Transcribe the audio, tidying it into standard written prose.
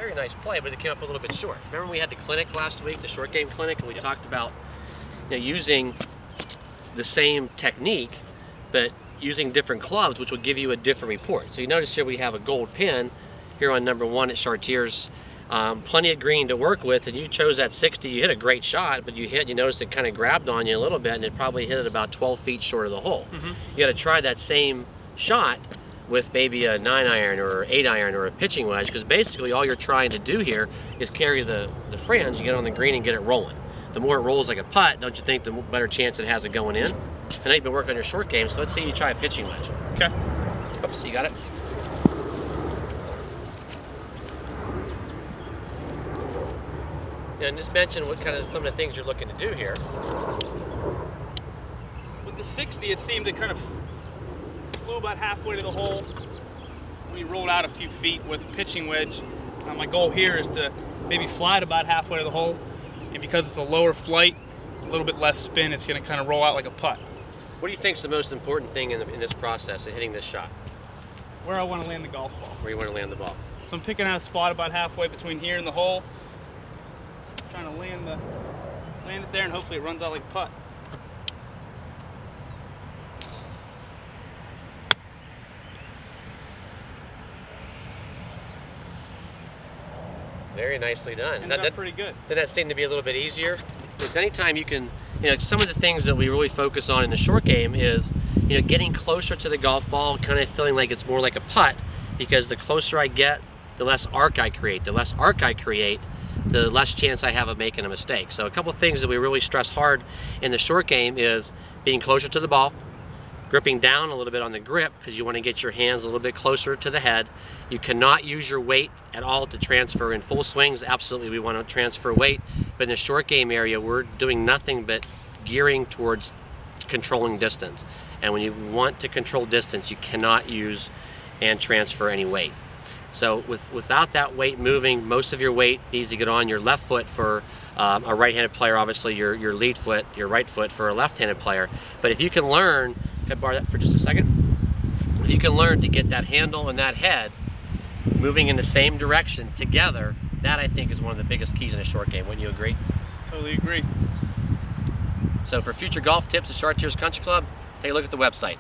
Very nice play, but it came up a little bit short. Remember we had the clinic last week, the short game clinic, and we talked about using the same technique, but using different clubs, which will give you a different report. So you notice here we have a gold pin here on number 1 at Chartiers. Plenty of green to work with, and you chose that 60. You hit a great shot, but you noticed it kind of grabbed on you a little bit, and it probably hit it about 12 feet short of the hole. You got to try that same shot with maybe a 9-iron or 8-iron or a pitching wedge, because basically all you're trying to do here is carry the fringe, you get on the green and get it rolling. The more it rolls like a putt, don't you think the better chance it has of going in? I know you've been working on your short game, so let's see you try a pitching wedge. Okay. Oops, you got it? And just mention what kind of some of the things you're looking to do here. With the 60, it seemed to kind of flew about halfway to the hole. We rolled out a few feet with a pitching wedge. My goal here is to maybe fly it about halfway to the hole, and because it's a lower flight, a little bit less spin, it's going to kind of roll out like a putt. What do you think is the most important thing in this process of hitting this shot? Where I want to land the golf ball. Where you want to land the ball. So I'm picking out a spot about halfway between here and the hole, trying to land it there, and hopefully it runs out like a putt. Very nicely done. Ended up pretty good. Did that seem to be a little bit easier? Because anytime you can, some of the things that we really focus on in the short game is, getting closer to the golf ball, kind of feeling like it's more like a putt, because the closer I get, the less arc I create. The less arc I create, the less chance I have of making a mistake. So a couple of things that we really stress hard in the short game is being closer to the ball, gripping down a little bit on the grip, because you want to get your hands a little bit closer to the head. You cannot use your weight at all to transfer. In full swings, absolutely we want to transfer weight, but in the short game area, we're doing nothing but gearing towards controlling distance. And when you want to control distance, you cannot use and transfer any weight. So without that weight moving, most of your weight needs to get on your left foot for a right-handed player, obviously your lead foot, your right foot for a left-handed player. But if you can learn, can I borrow that for just a second? If you can learn to get that handle and that head moving in the same direction together, that I think is one of the biggest keys in a short game. Wouldn't you agree? Totally agree. So for future golf tips at Chartiers Country Club, take a look at the website.